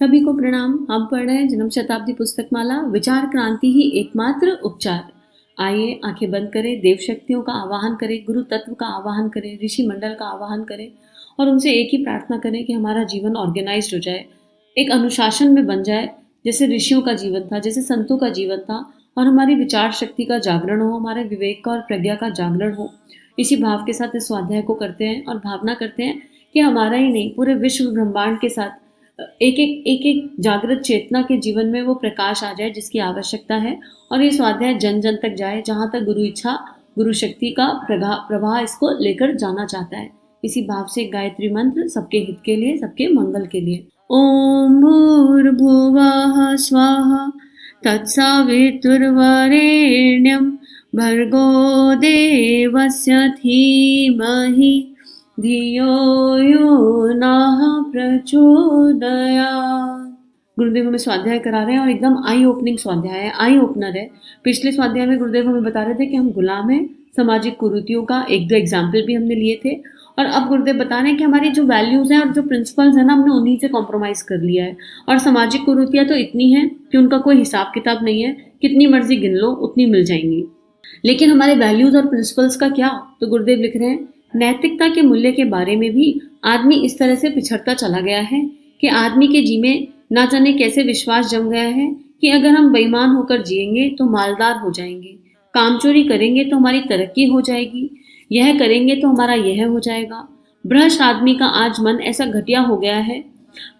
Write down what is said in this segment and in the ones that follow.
सभी को प्रणाम। हम पढ़ रहे हैं जन्म शताब्दी पुस्तक माला विचार क्रांति ही एकमात्र उपचार। आइए आंखें बंद करें, देव शक्तियों का आवाहन करें, गुरु तत्व का आवाहन करें, ऋषि मंडल का आवाहन करें और उनसे एक ही प्रार्थना करें कि हमारा जीवन ऑर्गेनाइज्ड हो जाए, एक अनुशासन में बन जाए, जैसे ऋषियों का जीवन था, जैसे संतों का जीवन था, और हमारी विचार शक्ति का जागरण हो, हमारे विवेक का और प्रज्ञा का जागरण हो। इसी भाव के साथ इस स्वाध्याय को करते हैं और भावना करते हैं कि हमारा ही नहीं, पूरे विश्व ब्रह्मांड के साथ एक जागृत चेतना के जीवन में वो प्रकाश आ जाए जिसकी आवश्यकता है, और ये स्वाध्याय जन जन तक जाए, जहाँ तक गुरु इच्छा, गुरु शक्ति का प्रवाह इसको लेकर जाना चाहता है। इसी भाव से एक गायत्री मंत्र सबके हित के लिए, सबके मंगल के लिए। ओम भूर्भुवः स्वाहा तत्सवितुर्वरेण्यं भर्गो देवस्य धीमहि धियो यो नः प्रचोदयात्। गुरुदेव हमें स्वाध्याय करा रहे हैं और एकदम आई ओपनिंग स्वाध्याय है, आई ओपनर है। पिछले स्वाध्याय में गुरुदेव हमें बता रहे थे कि हम गुलाम हैं, सामाजिक कुरीतियों का एक दो एग्जाम्पल भी हमने लिए थे, और अब गुरुदेव बता रहे हैं कि हमारी जो वैल्यूज हैं और जो प्रिंसिपल्स हैं ना, हमने उन्हीं से कॉम्प्रोमाइज कर लिया है। और सामाजिक कुरीतियाँ तो इतनी हैं कि उनका कोई हिसाब किताब नहीं है, कितनी मर्जी गिन लो उतनी मिल जाएंगी। लेकिन हमारे वैल्यूज और प्रिंसिपल्स का क्या? तो गुरुदेव लिख रहे हैं, नैतिकता के मूल्य के बारे में भी आदमी इस तरह से पिछड़ता चला गया है कि आदमी के जी में ना जाने कैसे विश्वास जम गया है कि अगर हम बेईमान होकर जिएंगे तो मालदार हो जाएंगे, काम चोरी करेंगे तो हमारी तरक्की हो जाएगी, यह करेंगे तो हमारा यह हो जाएगा। भ्रष्ट आदमी का आज मन ऐसा घटिया हो गया है।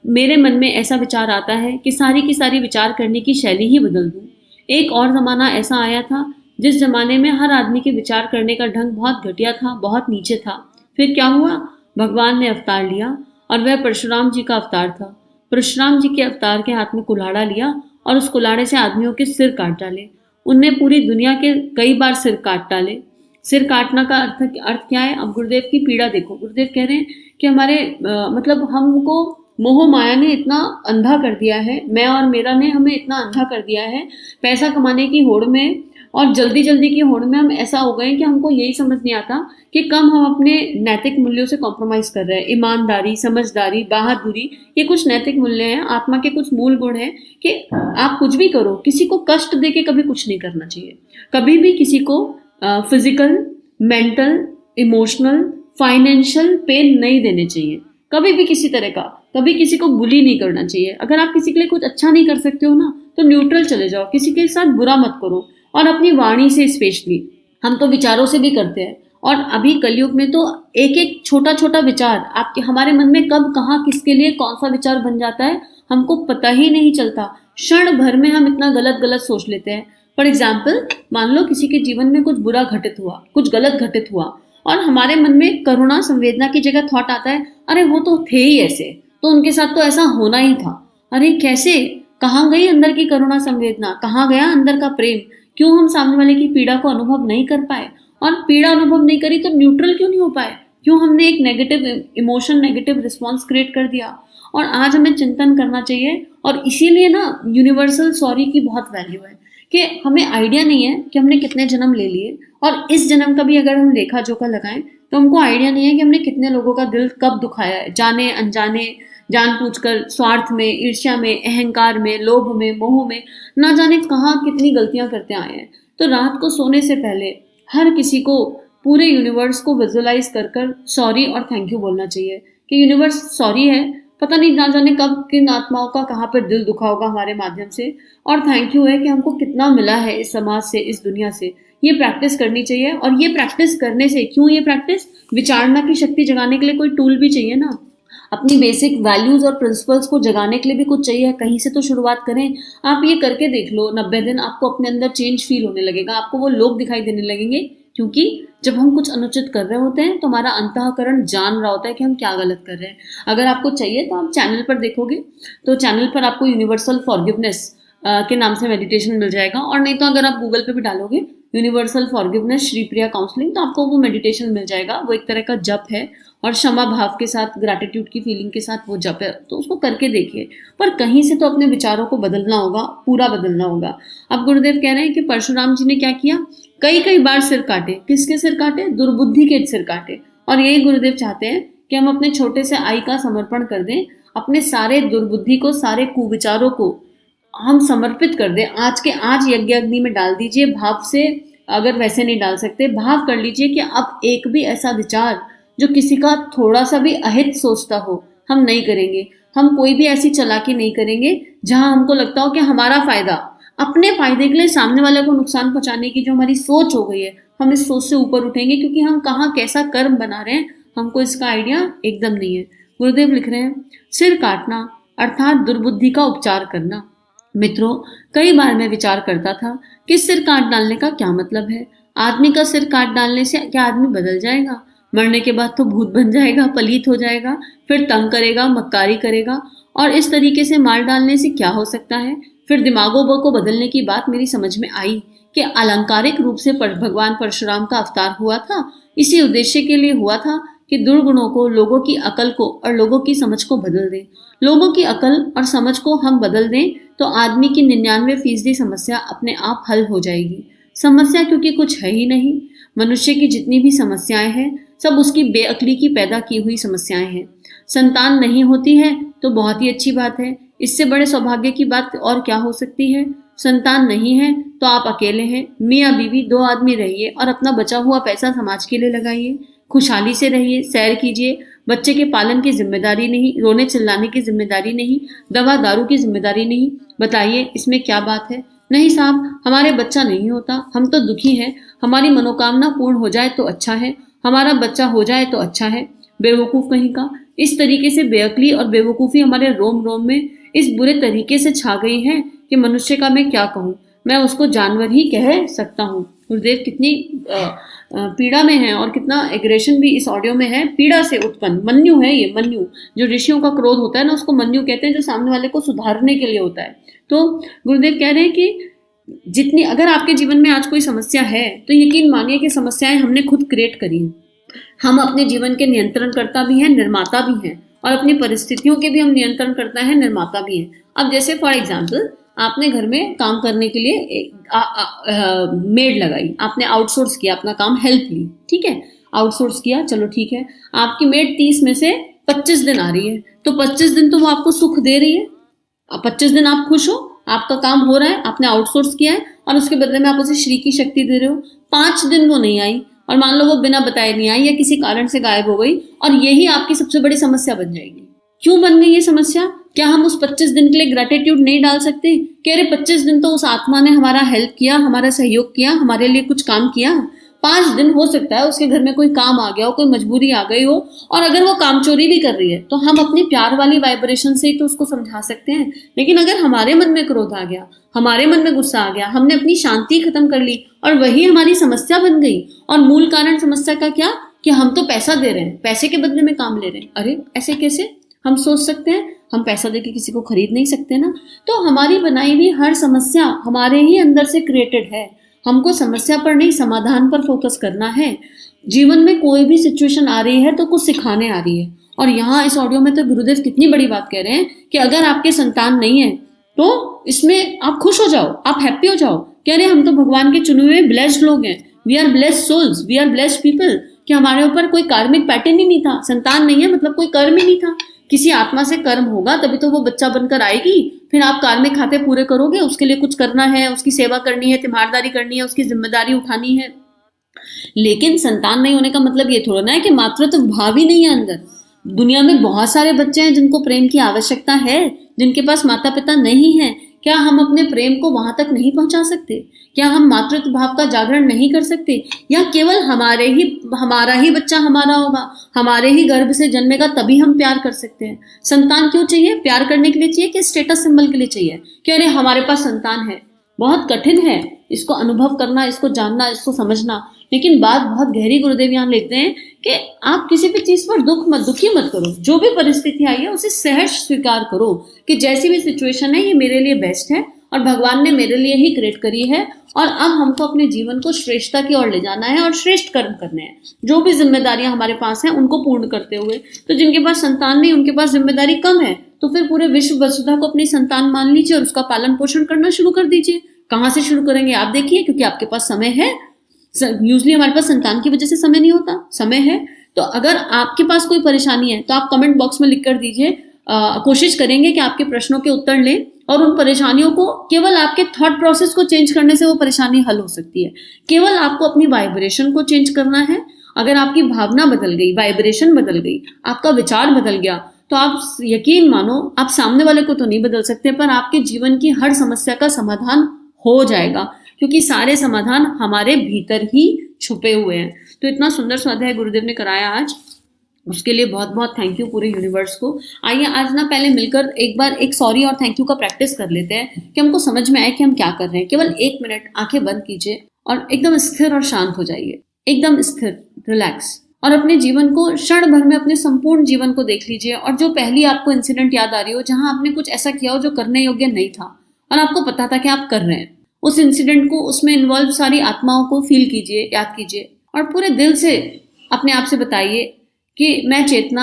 मेरे मन में ऐसा विचार आता है कि सारी की सारी विचार करने की शैली ही बदल दूं। एक और ज़माना ऐसा आया था जिस जमाने में हर आदमी के विचार करने का ढंग बहुत घटिया था, बहुत नीचे था। फिर क्या हुआ? भगवान ने अवतार लिया और वह परशुराम जी का अवतार था। परशुराम जी के अवतार के हाथ में कुल्हाड़ा लिया और उस कुल्हाड़े से आदमियों के सिर काट डाले। उनने पूरी दुनिया के कई बार सिर काट डाले। सिर काटना का अर्थ क्या है? अब गुरुदेव की पीड़ा देखो। गुरुदेव कह रहे हैं कि हमारे मतलब हमको मोह माया ने इतना अंधा कर दिया है, मैं और मेरा ने हमें इतना अंधा कर दिया है, पैसा कमाने की होड़ में और जल्दी जल्दी की होड़ में हम ऐसा हो गए कि हमको यही समझ नहीं आता कि कम हम अपने नैतिक मूल्यों से कॉम्प्रोमाइज़ कर रहे हैं। ईमानदारी, समझदारी, बहादुरी, ये कुछ नैतिक मूल्य हैं, आत्मा के कुछ मूल गुण हैं कि आप कुछ भी करो, किसी को कष्ट दे के कभी कुछ नहीं करना चाहिए। कभी भी किसी को physical, mental, emotional, financial pain नहीं देने चाहिए, कभी भी किसी तरह का। कभी किसी को बुली नहीं करना चाहिए। अगर आप किसी के लिए कुछ अच्छा नहीं कर सकते हो ना, तो न्यूट्रल चले जाओ, किसी के साथ बुरा मत करो। और अपनी वाणी से स्पेशली, हम तो विचारों से भी करते हैं, और अभी कलयुग में तो एक एक छोटा छोटा विचार आपके हमारे मन में कब कहाँ किसके लिए कौन सा विचार बन जाता है हमको पता ही नहीं चलता। क्षण भर में हम इतना गलत गलत सोच लेते हैं। फॉर एग्जाम्पल, मान लो किसी के जीवन में कुछ बुरा घटित हुआ, कुछ गलत घटित हुआ, और हमारे मन में करुणा संवेदना की जगह थॉट आता है, अरे वो तो थे ही ऐसे, तो उनके साथ तो ऐसा होना ही था। अरे कैसे? कहाँ गई अंदर की करुणा संवेदना? कहाँ गया अंदर का प्रेम? क्यों हम सामने वाले की पीड़ा को अनुभव नहीं कर पाए? और पीड़ा अनुभव नहीं करी तो न्यूट्रल क्यों नहीं हो पाए? क्यों हमने एक negative emotion, negative response create कर दिया? और आज हमें चिंतन करना चाहिए, और इसीलिए ना यूनिवर्सल सॉरी की बहुत वैल्यू है कि हमें आइडिया नहीं है कि हमने कितने जन्म ले लिए, और इस जन्म का भी अगर हम लेखा जोखा लगाएं तो हमको आइडिया नहीं है कि हमने कितने लोगों का दिल कब दुखाया है, जाने अनजाने, जानबूझकर, स्वार्थ में, ईर्ष्या में, अहंकार में, लोभ में, मोह में, ना जाने कहाँ कितनी गलतियां करते आए हैं। तो रात को सोने से पहले हर किसी को पूरे यूनिवर्स को विजुअलाइज कर कर सॉरी और थैंक यू बोलना चाहिए कि यूनिवर्स सॉरी है, पता नहीं ना जाने कब किन आत्माओं का कहाँ पर दिल दुखा होगा हमारे माध्यम से, और थैंक यू है कि हमको कितना मिला है इस समाज से, इस दुनिया से। ये प्रैक्टिस करनी चाहिए, और ये प्रैक्टिस करने से, क्यों ये प्रैक्टिस? विचारना की शक्ति जगाने के लिए कोई टूल भी चाहिए ना। अपनी बेसिक वैल्यूज और प्रिंसिपल्स को जगाने के लिए भी कुछ चाहिए, कहीं से तो शुरुआत करें। आप ये करके देख लो, 90 दिन आपको अपने अंदर चेंज फील होने लगेगा, आपको वो लोग दिखाई देने लगेंगे, क्योंकि जब हम कुछ अनुचित कर रहे होते हैं तो हमारा अंतःकरण जान रहा होता है कि हम क्या गलत कर रहे हैं। अगर आपको चाहिए तो आप चैनल पर देखोगे, तो चैनल पर आपको यूनिवर्सल फॉरगिवनेस के नाम से मेडिटेशन मिल जाएगा, और नहीं तो अगर आप गूगल पे भी डालोगे universal forgiveness Shri Priya counselling, तो आपको वो मेडिटेशन मिल जाएगा। वो एक तरह का जप है, और क्षमा भाव के साथ, ग्रैटिट्यूड की फीलिंग के साथ वो जप है, तो उसको करके देखिए। पर कहीं से तो अपने विचारों को बदलना होगा, पूरा बदलना होगा। अब गुरुदेव कह रहे हैं कि परशुराम जी ने क्या किया? कई कई बार सिर काटे। किसके सिर काटे? दुर्बुद्धि के सिर काटे। और यही गुरुदेव चाहते हैं कि हम अपने छोटे से आई का समर्पण कर दें, अपने सारे दुर्बुद्धि को, सारे कुविचारों को हम समर्पित कर दें। आज के आज यज्ञ अग्नि में डाल दीजिए भाव से, अगर वैसे नहीं डाल सकते भाव कर लीजिए कि अब एक भी ऐसा विचार जो किसी का थोड़ा सा भी अहित सोचता हो हम नहीं करेंगे। हम कोई भी ऐसी चालाकी नहीं करेंगे जहां हमको लगता हो कि हमारा फायदा, अपने फायदे के लिए सामने वाले को नुकसान पहुंचाने की जो हमारी सोच हो गई है, हम इस सोच से ऊपर उठेंगे, क्योंकि हम कहाँ कैसा कर्म बना रहे हैं हमको इसका आइडिया एकदम नहीं है। गुरुदेव लिख रहे हैं, सिर काटना अर्थात दुर्बुद्धि का उपचार करना। मित्रों, कई बार मैं विचार करता था कि सिर काट डालने का क्या मतलब है। आदमी का सिर काट डालने से क्या आदमी बदल जाएगा? मरने के बाद तो भूत बन जाएगा, पलीत हो जाएगा, फिर तंग करेगा, मक्कारी करेगा, और इस तरीके से मार डालने से क्या हो सकता है? फिर दिमागों को बदलने की बात मेरी समझ में आई कि अलंकारिक रूप से भगवान परशुराम का अवतार हुआ था, इसी उद्देश्य के लिए हुआ था कि दुर्गुणों को, लोगों की अकल को और लोगों की समझ को बदल दें। लोगों की अकल और समझ को हम बदल दें तो आदमी की 99% समस्या अपने आप हल हो जाएगी। समस्या क्योंकि कुछ है ही नहीं। मनुष्य की जितनी भी समस्याएं हैं सब उसकी बेअक्ली की पैदा की हुई समस्याएं हैं। संतान नहीं होती है तो बहुत ही अच्छी बात है, इससे बड़े सौभाग्य की बात और क्या हो सकती है। संतान नहीं है तो आप अकेले हैं, मियाँ बीवी 2 आदमी रहिए और अपना बचा हुआ पैसा समाज के लिए लगाइए, खुशहाली से रहिए, सैर कीजिए। बच्चे के पालन की जिम्मेदारी नहीं, रोने चिल्लाने की जिम्मेदारी नहीं, दवा दारू की जिम्मेदारी नहीं। बताइए इसमें क्या बात है? नहीं साहब, हमारे बच्चा नहीं होता, हम तो दुखी हैं, हमारी मनोकामना पूर्ण हो जाए तो अच्छा है, हमारा बच्चा हो जाए तो अच्छा है। बेवकूफ कहीं का। इस तरीके से बेअक्ली और बेवकूफ़ी हमारे रोम रोम में इस बुरे तरीके से छा गई है कि मनुष्य का मैं क्या कहूँ, मैं उसको जानवर ही कह सकता हूँ। गुरुदेव कितनी पीड़ा में है और कितना एग्रेशन भी इस ऑडियो में है। पीड़ा से उत्पन्न मन्यु है ये, मन्यु जो ऋषियों का क्रोध होता है ना, उसको मन्यु कहते हैं, जो सामने वाले को सुधारने के लिए होता है। तो गुरुदेव कह रहे हैं कि जितनी, अगर आपके जीवन में आज कोई समस्या है तो यकीन मानिए कि समस्याएं हमने खुद क्रिएट करी हैं। हम अपने जीवन के नियंत्रणकर्ता भी हैं, निर्माता भी हैं, और अपनी परिस्थितियों के भी हम नियंत्रण करता है, निर्माता भी हैं। अब जैसे फॉर एग्जाम्पल आपने घर में काम करने के लिए मेड लगाई, आपने आउटसोर्स किया, अपना काम हेल्प ली, ठीक है, आउटसोर्स किया, चलो ठीक है। आपकी मेड 30 में से 25 दिन आ रही है, तो 25 दिन तो वो आपको सुख दे रही है, 25 दिन आप खुश हो, आपका काम हो रहा है, आपने आउटसोर्स किया है, और उसके बदले में आप उसे श्री की शक्ति दे रहे हो। 5 दिन वो नहीं आई, और मान लो वो बिना बताए नहीं आई या किसी कारण से गायब हो गई, और यही आपकी सबसे बड़ी समस्या बन जाएगी। क्यों बन गई ये समस्या? क्या हम उस 25 दिन के लिए ग्रेटिट्यूड नहीं डाल सकते कि अरे 25 दिन तो उस आत्मा ने हमारा हेल्प किया, हमारा सहयोग किया, हमारे लिए कुछ काम किया। 5 दिन हो सकता है उसके घर में कोई काम आ गया हो, कोई मजबूरी आ गई हो, और अगर वो काम चोरी भी कर रही है तो हम अपनी प्यार वाली वाइब्रेशन से ही तो उसको समझा सकते हैं। लेकिन अगर हमारे मन में क्रोध आ गया, हमारे मन में गुस्सा आ गया, हमने अपनी शांति खत्म कर ली और वही हमारी समस्या बन गई। और मूल कारण समस्या का क्या? कि हम तो पैसा दे रहे हैं, पैसे के बदले में काम ले रहे हैं। अरे ऐसे कैसे हम सोच सकते हैं? हम पैसा देके किसी को खरीद नहीं सकते ना। तो हमारी बनाई हुई हर समस्या हमारे ही अंदर से क्रिएटेड है। हमको समस्या पर नहीं, समाधान पर फोकस करना है। जीवन में कोई भी सिचुएशन आ रही है तो कुछ सिखाने आ रही है। और यहाँ इस ऑडियो में तो गुरुदेव कितनी बड़ी बात कह रहे हैं कि अगर आपके संतान नहीं है तो इसमें आप खुश हो जाओ, आप हैप्पी हो जाओ। कह रहे हैं हम तो भगवान के चुने हुए ब्लेस्ड लोग हैं, we are blessed souls, we are blessed people, कि हमारे ऊपर कोई कार्मिक पैटर्न ही नहीं था। संतान नहीं है मतलब कोई कर्म ही नहीं था। किसी आत्मा से कर्म होगा तभी तो वो बच्चा बनकर आएगी, फिर आप कार्मिक खाते पूरे करोगे, उसके लिए कुछ करना है, उसकी सेवा करनी है, तीमारदारी करनी है, उसकी जिम्मेदारी उठानी है। लेकिन संतान नहीं होने का मतलब ये थोड़ा ना है कि मातृत्व भाव ही नहीं है अंदर। दुनिया में बहुत सारे बच्चे हैं जिनको प्रेम की आवश्यकता है, जिनके पास माता पिता नहीं है। क्या हम अपने प्रेम को वहां तक नहीं पहुंचा सकते? क्या हम मातृत्व भाव का जागरण नहीं कर सकते? या केवल हमारा ही बच्चा हमारा होगा, हमारे ही गर्भ से जन्मेगा तभी हम प्यार कर सकते हैं? संतान क्यों चाहिए? प्यार करने के लिए चाहिए कि स्टेटस सिंबल के लिए चाहिए? कि अरे हमारे पास संतान है। बहुत कठिन है इसको अनुभव करना, इसको जानना, इसको समझना। लेकिन बात बहुत गहरी गुरुदेव यहाँ लिखते हैं कि आप किसी भी चीज पर दुखी मत करो। जो भी परिस्थिति आई है उसे सहर्ष स्वीकार करो कि जैसी भी सिचुएशन है ये मेरे लिए बेस्ट है और भगवान ने मेरे लिए ही क्रिएट करी है, और अब हमको अपने जीवन को श्रेष्ठता की ओर ले जाना है और श्रेष्ठ कर्म करने हैं। जो भी जिम्मेदारियां हमारे पास हैं उनको पूर्ण करते हुए। तो जिनके पास संतान नहीं, उनके पास जिम्मेदारी कम है, तो फिर पूरे विश्व वसुधा को अपनी संतान मान लीजिए और उसका पालन पोषण करना शुरू कर दीजिए। कहाँ से शुरू करेंगे आप देखिए, क्योंकि आपके पास समय है। यूजली हमारे पास संतान की वजह से समय नहीं होता, समय है। तो अगर आपके पास कोई परेशानी है तो आप कमेंट बॉक्स में लिख कर दीजिए कोशिश करेंगे कि आपके प्रश्नों के उत्तर लें और उन परेशानियों को, केवल आपके थॉट प्रोसेस को चेंज करने से वो परेशानी हल हो सकती है। केवल आपको अपनी वाइब्रेशन को चेंज करना है। अगर आपकी भावना बदल गई, वाइब्रेशन बदल गई, आपका विचार बदल गया, तो आप यकीन मानो, आप सामने वाले को तो नहीं बदल सकते, पर आपके जीवन की हर समस्या का समाधान हो जाएगा, क्योंकि सारे समाधान हमारे भीतर ही छुपे हुए हैं। तो इतना सुंदर स्वाध्याय गुरुदेव ने कराया आज, उसके लिए बहुत बहुत थैंक यू पूरे यूनिवर्स को। आइए आज ना पहले मिलकर एक बार एक सॉरी और थैंक यू का प्रैक्टिस कर लेते हैं कि हमको समझ में आए कि हम क्या कर रहे हैं। केवल 1 मिनट आंखें बंद कीजिए और एकदम स्थिर और शांत हो जाइए, एकदम स्थिर, रिलैक्स, और अपने जीवन को क्षण भर में, अपने संपूर्ण जीवन को देख लीजिए। और जो पहली आपको इंसिडेंट याद आ रही हो जहां आपने कुछ ऐसा किया हो जो करने योग्य नहीं था और आपको पता था कि आप कर रहे हैं, उस इंसिडेंट को, उसमें इन्वॉल्व सारी आत्माओं को फील कीजिए, याद कीजिए और पूरे दिल से अपने आप से बताइए कि मैं चेतना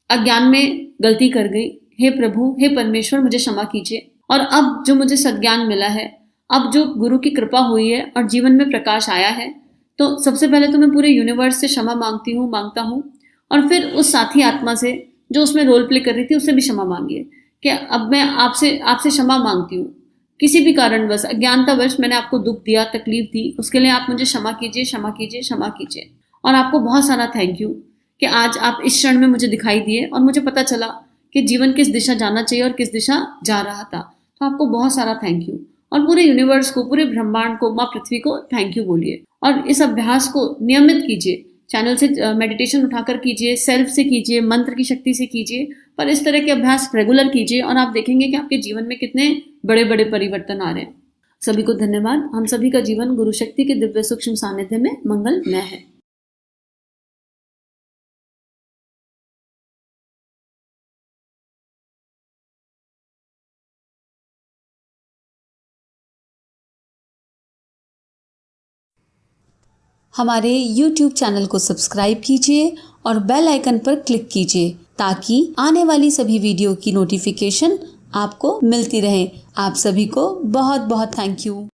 अज्ञान में गलती कर गई, हे प्रभु, हे परमेश्वर, मुझे क्षमा कीजिए। और अब जो मुझे सज्ञान मिला है, अब जो गुरु की कृपा हुई है और जीवन में प्रकाश आया है, तो सबसे पहले तो मैं पूरे यूनिवर्स से क्षमा मांगता हूँ। और फिर उस साथी आत्मा से जो उसमें रोल प्ले कर रही थी, उससे भी क्षमा मांगिए कि अब मैं आपसे क्षमा मांगती हूँ, किसी भी कारणवश, अज्ञानतावश मैंने आपको दुख दिया, तकलीफ दी, उसके लिए आप मुझे क्षमा कीजिए, क्षमा कीजिए, क्षमा कीजिए। और आपको बहुत सारा थैंक यू कि आज आप इस क्षण में मुझे दिखाई दिए और मुझे पता चला कि जीवन किस दिशा जाना चाहिए और किस दिशा जा रहा था। तो आपको बहुत सारा थैंक यू। और पूरे यूनिवर्स को, पूरे ब्रह्मांड को, माँ पृथ्वी को थैंक यू बोलिए। और इस अभ्यास को नियमित कीजिए, चैनल से मेडिटेशन उठाकर कीजिए, सेल्फ से कीजिए, मंत्र की शक्ति से कीजिए, पर इस तरह के अभ्यास रेगुलर कीजिए और आप देखेंगे कि आपके जीवन में कितने बड़े बड़े परिवर्तन आ रहे हैं। सभी को धन्यवाद। हम सभी का जीवन गुरु शक्ति के दिव्य सूक्ष्म सानिध्य में मंगलमय है। हमारे YouTube चैनल को सब्सक्राइब कीजिए और बेल आइकन पर क्लिक कीजिए ताकि आने वाली सभी वीडियो की नोटिफिकेशन आपको मिलती रहे। आप सभी को बहुत बहुत थैंक यू।